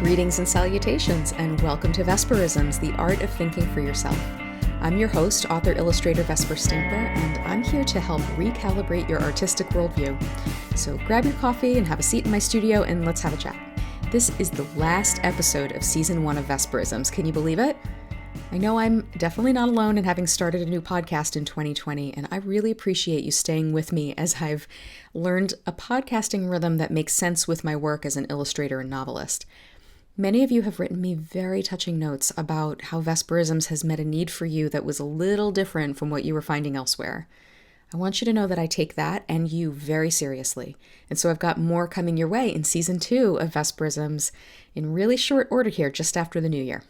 Greetings and salutations, and welcome to Vesperisms, the art of thinking for yourself. I'm your host, author-illustrator Vesper Stamper, and I'm here to help recalibrate your artistic worldview. So grab your coffee and have a seat in my studio and let's have a chat. This is the last episode of Season 1 of Vesperisms. Can you believe it? I know I'm definitely not alone in having started a new podcast in 2020, and I really appreciate you staying with me as I've learned a podcasting rhythm that makes sense with my work as an illustrator and novelist. Many of you have written me very touching notes about how Vesperisms has met a need for you that was a little different from what you were finding elsewhere. I want you to know that I take that and you very seriously. And so I've got more coming your way in Season 2 of Vesperisms in really short order here, just after the new year.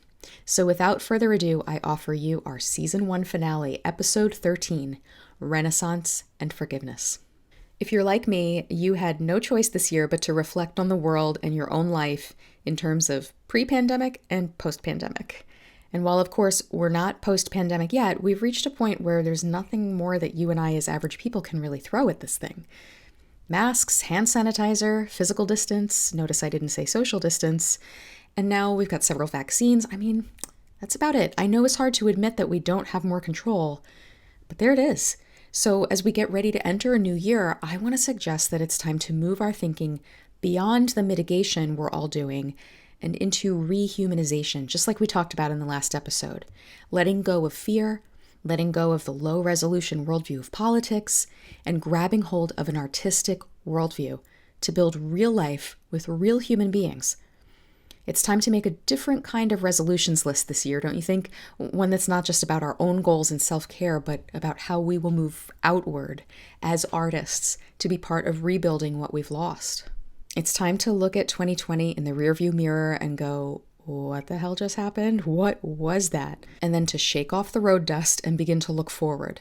So without further ado, I offer you our Season 1 finale, Episode 13, Renaissance and Forgiveness. If you're like me, you had no choice this year but to reflect on the world and your own life in terms of pre-pandemic and post-pandemic. And while, of course, we're not post-pandemic yet, we've reached a point where there's nothing more that you and I as average people can really throw at this thing. Masks, hand sanitizer, physical distance, notice I didn't say social distance, and now we've got several vaccines. I mean, that's about it. I know it's hard to admit that we don't have more control, but there it is. So as we get ready to enter a new year, I want to suggest that it's time to move our thinking beyond the mitigation we're all doing and into rehumanization, just like we talked about in the last episode. Letting go of fear, letting go of the low-resolution worldview of politics, and grabbing hold of an artistic worldview to build real life with real human beings. It's time to make a different kind of resolutions list this year, don't you think? One that's not just about our own goals and self-care, but about how we will move outward as artists to be part of rebuilding what we've lost. It's time to look at 2020 in the rearview mirror and go, what the hell just happened? What was that? And then to shake off the road dust and begin to look forward,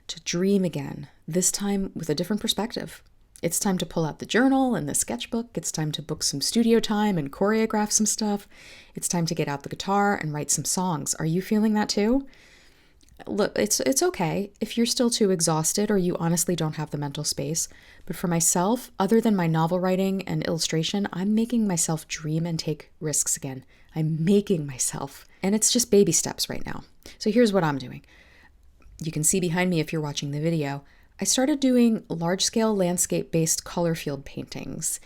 to dream again, this time with a different perspective. It's time to pull out the journal and the sketchbook. It's time to book some studio time and choreograph some stuff. It's time to get out the guitar and write some songs. Are you feeling that too? Look, it's okay if you're still too exhausted or you honestly don't have the mental space. But for myself, other than my novel writing and illustration, I'm making myself dream and take risks again. I'm making myself. And it's just baby steps right now. So here's what I'm doing. You can see behind me if you're watching the video. I started doing large-scale landscape-based color field paintings,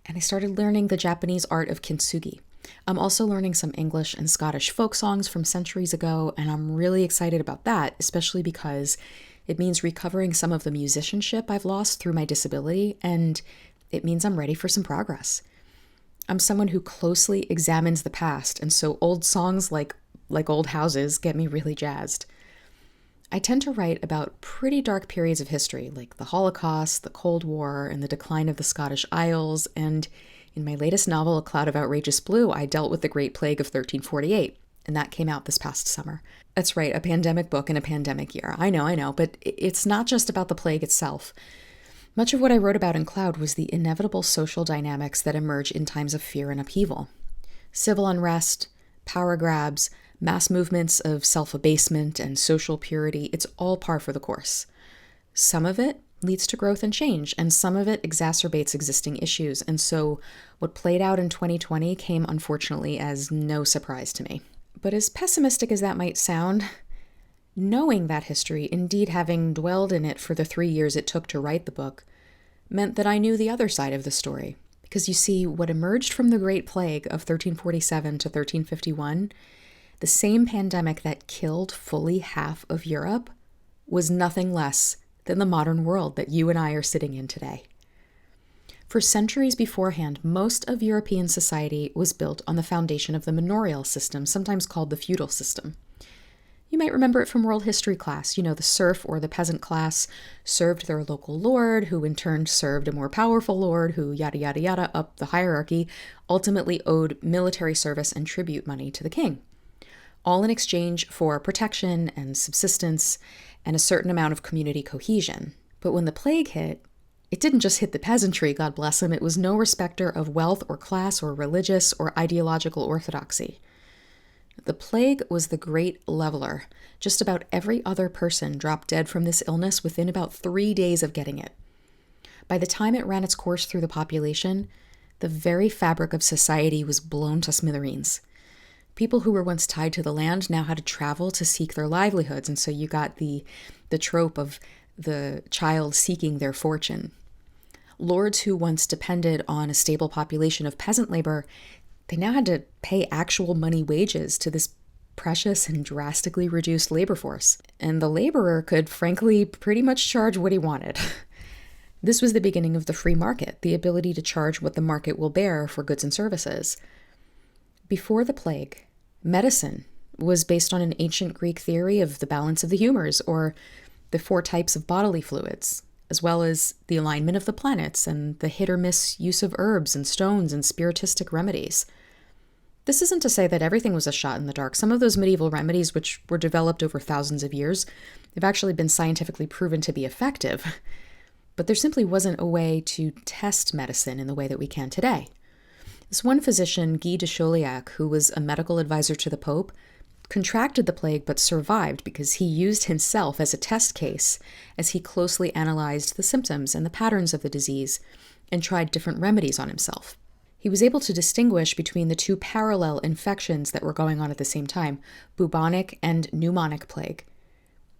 and I started learning the Japanese art of kintsugi. I'm also learning some English and Scottish folk songs from centuries ago, and I'm really excited about that, especially because it means recovering some of the musicianship I've lost through my disability, and it means I'm ready for some progress. I'm someone who closely examines the past, and so old songs like Old Houses get me really jazzed. I tend to write about pretty dark periods of history, like the Holocaust, the Cold War, and the decline of the Scottish Isles, and in my latest novel, A Cloud of Outrageous Blue, I dealt with the Great Plague of 1348, and that came out this past summer. That's right, a pandemic book in a pandemic year. I know, but it's not just about the plague itself. Much of what I wrote about in Cloud was the inevitable social dynamics that emerge in times of fear and upheaval. Civil unrest, power grabs, mass movements of self-abasement and social purity, it's all par for the course. Some of it leads to growth and change, and some of it exacerbates existing issues. And so what played out in 2020 came, unfortunately, as no surprise to me. But as pessimistic as that might sound, knowing that history, indeed having dwelled in it for the 3 years it took to write the book, meant that I knew the other side of the story. Because you see, what emerged from the Great Plague of 1347 to 1351, the same pandemic that killed fully half of Europe, was nothing less than the modern world that you and I are sitting in today. For centuries beforehand, most of European society was built on the foundation of the manorial system, sometimes called the feudal system. You might remember it from world history class. The serf or the peasant class served their local lord, who in turn served a more powerful lord, who yada yada yada up the hierarchy, ultimately owed military service and tribute money to the king, all in exchange for protection and subsistence and a certain amount of community cohesion. But when the plague hit, it didn't just hit the peasantry, God bless them. It was no respecter of wealth or class or religious or ideological orthodoxy. The plague was the great leveler. Just about every other person dropped dead from this illness within about 3 days of getting it. By the time it ran its course through the population, The very fabric of society was blown to smithereens. People who were once tied to the land now had to travel to seek their livelihoods, and so you got the trope of the child seeking their fortune. Lords who once depended on a stable population of peasant labor, they now had to pay actual money wages to this precious and drastically reduced labor force. And the laborer could, frankly, pretty much charge what he wanted. This was the beginning of the free market, the ability to charge what the market will bear for goods and services. Before the plague, medicine was based on an ancient Greek theory of the balance of the humors, or the 4 types of bodily fluids, as well as the alignment of the planets and the hit or miss use of herbs and stones and spiritistic remedies. This isn't to say that everything was a shot in the dark. Some of those medieval remedies, which were developed over thousands of years, have actually been scientifically proven to be effective. But there simply wasn't a way to test medicine in the way that we can today. This one physician, Guy de Chauliac, who was a medical advisor to the Pope, contracted the plague but survived because he used himself as a test case as he closely analyzed the symptoms and the patterns of the disease and tried different remedies on himself. He was able to distinguish between the 2 parallel infections that were going on at the same time, bubonic and pneumonic plague,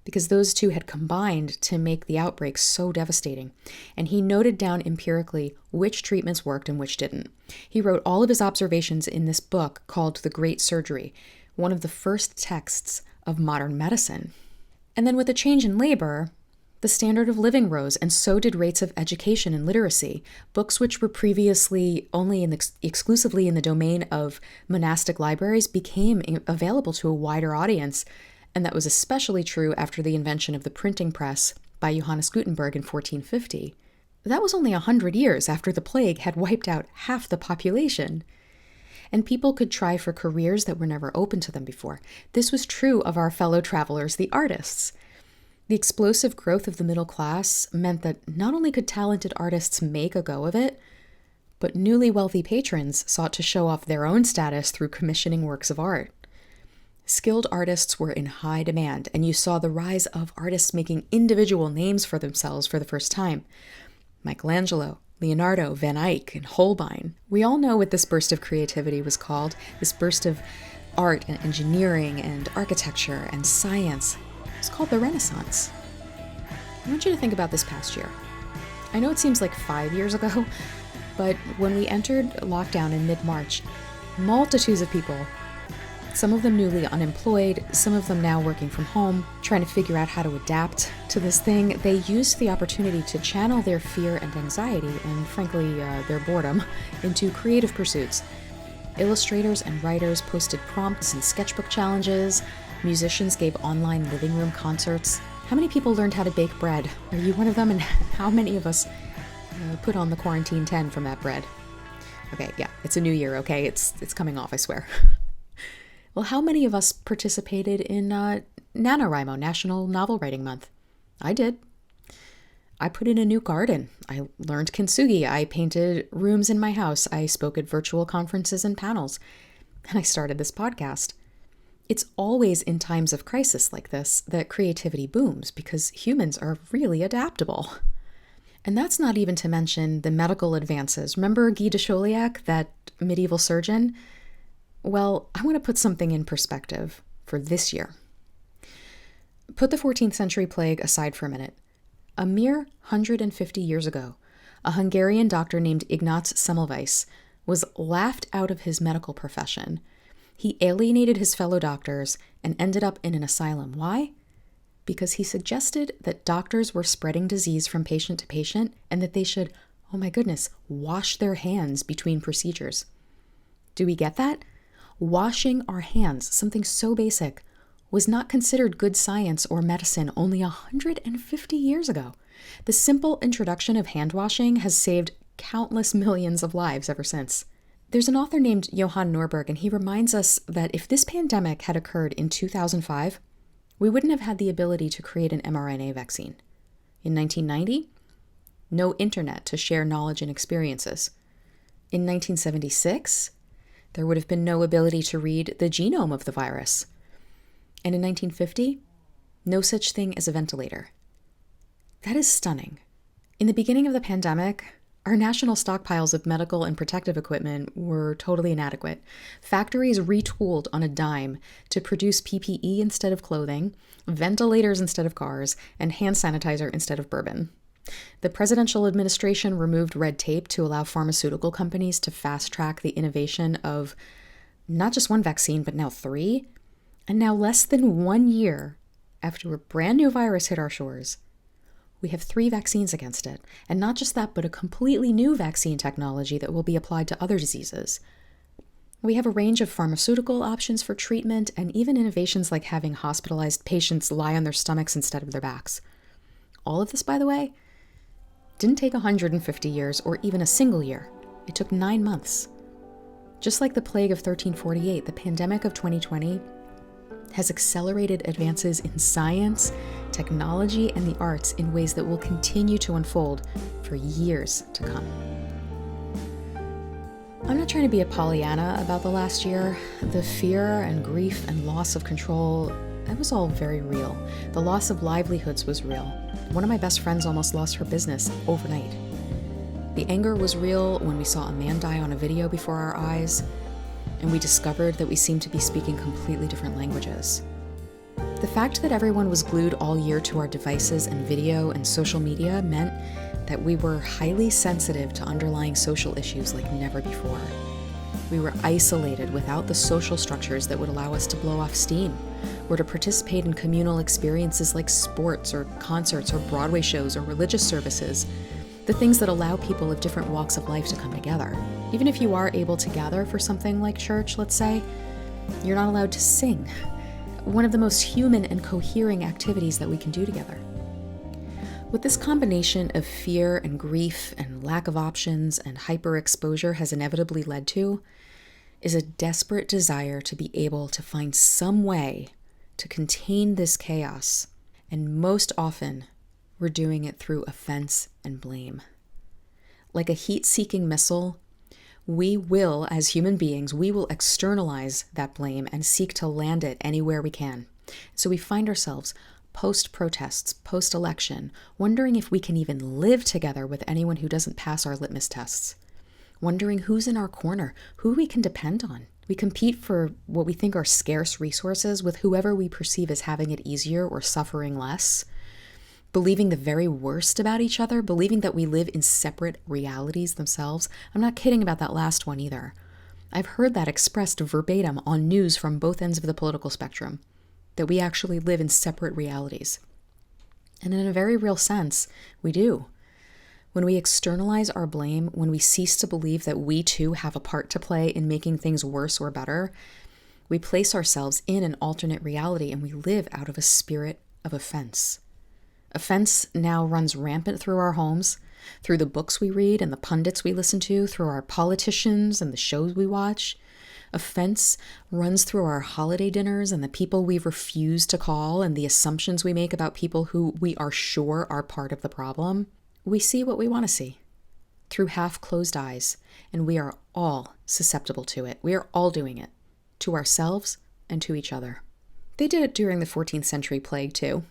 because those 2 had combined to make the outbreak so devastating. And he noted down empirically which treatments worked and which didn't. He wrote all of his observations in this book called The Great Surgery, one of the first texts of modern medicine. And then with the change in labor, the standard of living rose, and so did rates of education and literacy. Books which were previously only exclusively in the domain of monastic libraries became available to a wider audience, and that was especially true after the invention of the printing press by Johannes Gutenberg in 1450. That was only 100 years after the plague had wiped out half the population. And people could try for careers that were never open to them before. This was true of our fellow travelers, the artists. The explosive growth of the middle class meant that not only could talented artists make a go of it, but newly wealthy patrons sought to show off their own status through commissioning works of art. Skilled artists were in high demand, and you saw the rise of artists making individual names for themselves for the first time. Michelangelo, Leonardo, Van Eyck, and Holbein. We all know what this burst of creativity was called, this burst of art and engineering and architecture and science. It's called the Renaissance. I want you to think about this past year. I know it seems like 5 years ago, but when we entered lockdown in mid-March, multitudes of people, some of them newly unemployed, some of them now working from home, trying to figure out how to adapt to this thing, they used the opportunity to channel their fear and anxiety, and frankly, their boredom, into creative pursuits. Illustrators and writers posted prompts and sketchbook challenges. Musicians gave online living room concerts. How many people learned how to bake bread? Are you one of them? And how many of us put on the quarantine 10 from that bread? Okay, yeah, it's a new year, okay? It's coming off, I swear. Well, how many of us participated in NaNoWriMo, National Novel Writing Month? I did. I put in a new garden. I learned kintsugi. I painted rooms in my house. I spoke at virtual conferences and panels. And I started this podcast. It's always in times of crisis like this that creativity booms because humans are really adaptable. And that's not even to mention the medical advances. Remember Guy de Chauliac, that medieval surgeon? Well, I want to put something in perspective for this year. Put the 14th century plague aside for a minute. A mere 150 years ago, a Hungarian doctor named Ignaz Semmelweis was laughed out of his medical profession. He alienated his fellow doctors and ended up in an asylum. Why? Because he suggested that doctors were spreading disease from patient to patient and that they should, oh my goodness, wash their hands between procedures. Do we get that? Washing our hands, something so basic, was not considered good science or medicine only 150 years ago. The simple introduction of hand washing has saved countless millions of lives ever since. There's an author named Johan Norberg, and he reminds us that if this pandemic had occurred in 2005, we wouldn't have had the ability to create an mRNA vaccine. In 1990, no internet to share knowledge and experiences. In 1976, there would have been no ability to read the genome of the virus. And in 1950, no such thing as a ventilator. That is stunning. In the beginning of the pandemic, Our national stockpiles of medical and protective equipment were totally inadequate. Factories retooled on a dime to produce PPE instead of clothing, ventilators instead of cars, and hand sanitizer instead of bourbon. The presidential administration removed red tape to allow pharmaceutical companies to fast-track the innovation of not just one vaccine, but now 3. And now, less than 1 year after a brand new virus hit our shores, we have 3 vaccines against it. And not just that, but a completely new vaccine technology that will be applied to other diseases. We have a range of pharmaceutical options for treatment and even innovations like having hospitalized patients lie on their stomachs instead of their backs. All of this, by the way, didn't take 150 years or even a single year. It took 9 months. Just like the plague of 1348, the pandemic of 2020 has accelerated advances in science, technology, and the arts in ways that will continue to unfold for years to come. I'm not trying to be a Pollyanna about the last year. The fear and grief and loss of control, that was all very real. The loss of livelihoods was real. One of my best friends almost lost her business overnight. The anger was real when we saw a man die on a video before our eyes, and we discovered that we seemed to be speaking completely different languages. The fact that everyone was glued all year to our devices and video and social media meant that we were highly sensitive to underlying social issues like never before. We were isolated without the social structures that would allow us to blow off steam, or to participate in communal experiences like sports or concerts or Broadway shows or religious services, the things that allow people of different walks of life to come together. Even if you are able to gather for something like church, let's say, you're not allowed to sing. One of the most human and cohering activities that we can do together. What this combination of fear and grief and lack of options and hyper-exposure has inevitably led to is a desperate desire to be able to find some way to contain this chaos. And most often, we're doing it through offense and blame. Like a heat-seeking missile, we will, as human beings, we will externalize that blame and seek to land it anywhere we can. So we find ourselves post-protests, post-election, wondering if we can even live together with anyone who doesn't pass our litmus tests. Wondering who's in our corner, who we can depend on. We compete for what we think are scarce resources with whoever we perceive as having it easier or suffering less. Believing the very worst about each other, believing that we live in separate realities themselves. I'm not kidding about that last one either. I've heard that expressed verbatim on news from both ends of the political spectrum, that we actually live in separate realities. And in a very real sense, we do. When we externalize our blame, when we cease to believe that we too have a part to play in making things worse or better, we place ourselves in an alternate reality and we live out of a spirit of offense. Offense now runs rampant through our homes, through the books we read and the pundits we listen to, through our politicians and the shows we watch. Offense runs through our holiday dinners and the people we refuse to call and the assumptions we make about people who we are sure are part of the problem. We see what we want to see through half-closed eyes, and we are all susceptible to it. We are all doing it, to ourselves and to each other. They did it during the 14th century plague too.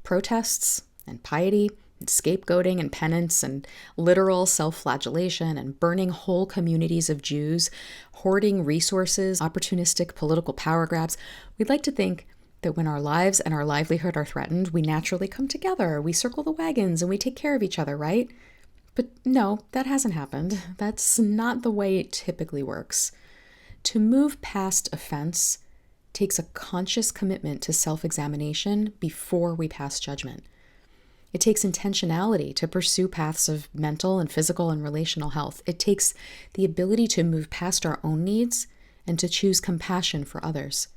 Protests and piety and scapegoating and penance and literal self-flagellation and burning whole communities of Jews, hoarding resources, opportunistic political power grabs. We'd like to think that when our lives and our livelihood are threatened, we naturally come together, we circle the wagons, and we take care of each other, right? But no, that hasn't happened. That's not the way it typically works. To move past offense takes a conscious commitment to self-examination before we pass judgment. It takes intentionality to pursue paths of mental and physical and relational health. It takes the ability to move past our own needs and to choose compassion for others,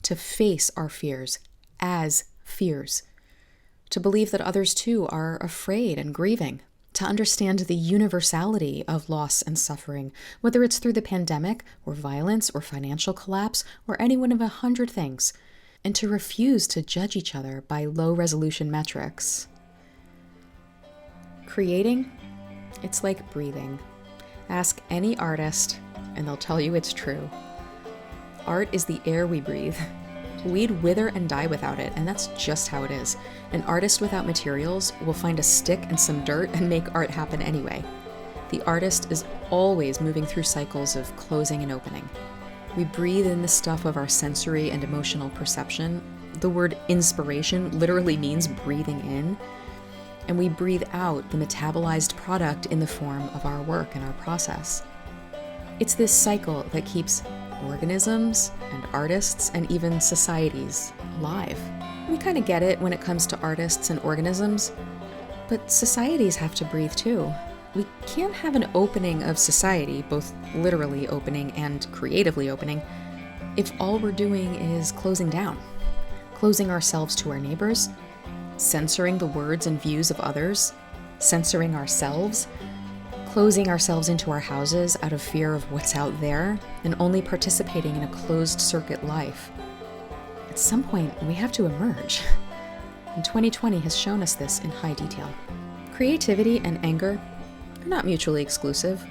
to face our fears as fears, to believe that others too are afraid and grieving, to understand the universality of loss and suffering, whether it's through the pandemic or violence or financial collapse or any one of 100 things, and to refuse to judge each other by low-resolution metrics. Creating, it's like breathing. Ask any artist, and they'll tell you it's true. Art is the air we breathe. We'd wither and die without it, and that's just how it is. An artist without materials will find a stick and some dirt and make art happen anyway. The artist is always moving through cycles of closing and opening. We breathe in the stuff of our sensory and emotional perception. The word inspiration literally means breathing in. And we breathe out the metabolized product in the form of our work and our process. It's this cycle that keeps organisms and artists and even societies alive. We kind of get it when it comes to artists and organisms, but societies have to breathe too. We can't have an opening of society, both literally opening and creatively opening, if all we're doing is closing down, closing ourselves to our neighbors, censoring the words and views of others, censoring ourselves, closing ourselves into our houses out of fear of what's out there, and only participating in a closed-circuit life. At some point, we have to emerge. And 2020 has shown us this in high detail. Creativity and anger are not mutually exclusive.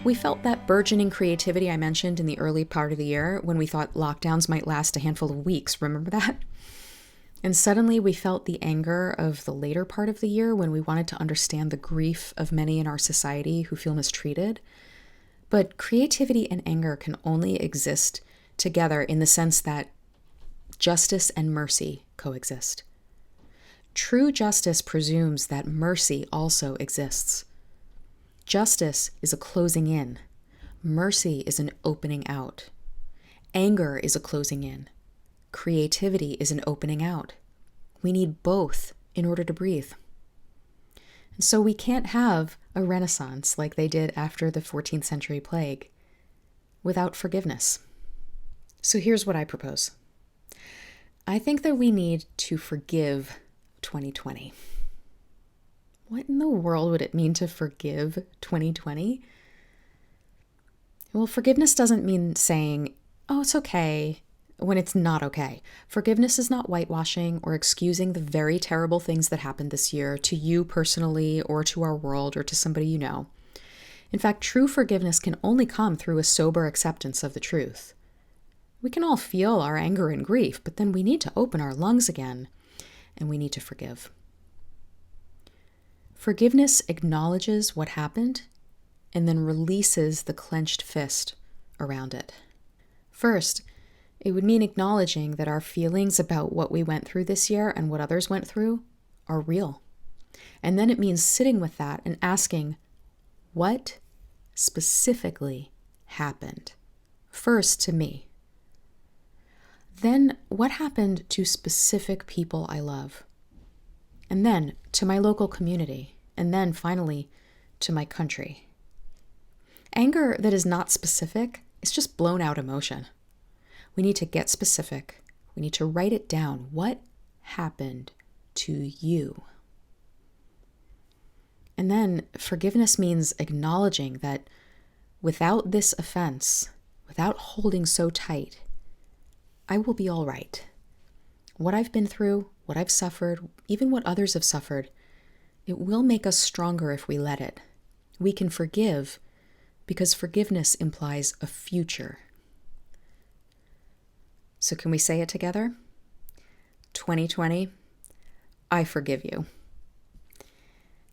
We felt that burgeoning creativity I mentioned in the early part of the year when we thought lockdowns might last a handful of weeks. Remember that? And suddenly we felt the anger of the later part of the year when we wanted to understand the grief of many in our society who feel mistreated. But creativity and anger can only exist together in the sense that justice and mercy coexist. True justice presumes that mercy also exists. Justice is a closing in. Mercy is an opening out. Anger is a closing in. Creativity is an opening out. We need both in order to breathe. And so we can't have a renaissance like they did after the 14th century plague without forgiveness. So here's what I propose. I think that we need to forgive 2020. What in the world would it mean to forgive 2020? Well, forgiveness doesn't mean saying, oh, it's okay, when it's not okay. Forgiveness is not whitewashing or excusing the very terrible things that happened this year to you personally or to our world or to somebody you know. In fact, true forgiveness can only come through a sober acceptance of the truth. We can all feel our anger and grief, but then we need to open our lungs again, and we need to forgive. Forgiveness acknowledges what happened and then releases the clenched fist around it. First, it would mean acknowledging that our feelings about what we went through this year and what others went through are real. And then it means sitting with that and asking, what specifically happened? First to me. Then what happened to specific people I love? And then to my local community, and then finally to my country. Anger that is not specific is just blown out emotion. We need to get specific. We need to write it down. What happened to you? And then forgiveness means acknowledging that without this offense, without holding so tight, I will be all right. What I've been through, what I've suffered, even what others have suffered, it will make us stronger if we let it. We can forgive because forgiveness implies a future. So can we say it together? 2020, I forgive you.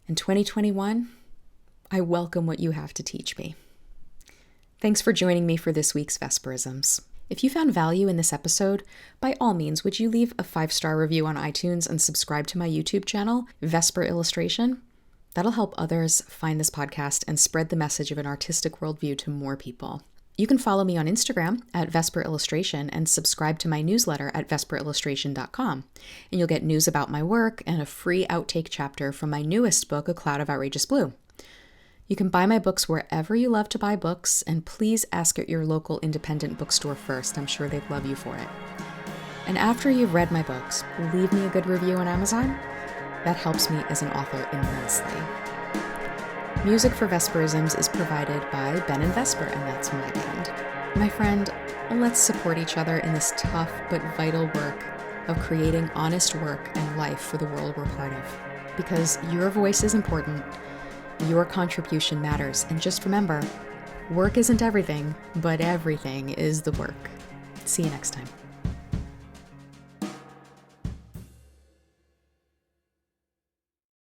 And 2021, I welcome what you have to teach me. Thanks for joining me for this week's Vesperisms. If you found value in this episode, by all means, would you leave a 5-star review on iTunes and subscribe to my YouTube channel, Vesper Illustration? That'll help others find this podcast and spread the message of an artistic worldview to more people. You can follow me on Instagram at Vesper Illustration and subscribe to my newsletter at vesperillustration.com. And you'll get news about my work and a free outtake chapter from my newest book, A Cloud of Outrageous Blue. You can buy my books wherever you love to buy books, and please ask at your local independent bookstore first. I'm sure they'd love you for it. And after you've read my books, leave me a good review on Amazon. That helps me as an author immensely. Music for Vesperisms is provided by Ben and Vesper, and that's my band. My friend, let's support each other in this tough but vital work of creating honest work and life for the world we're part of. Because your voice is important, your contribution matters, and just remember, work isn't everything, but everything is the work. See you next time.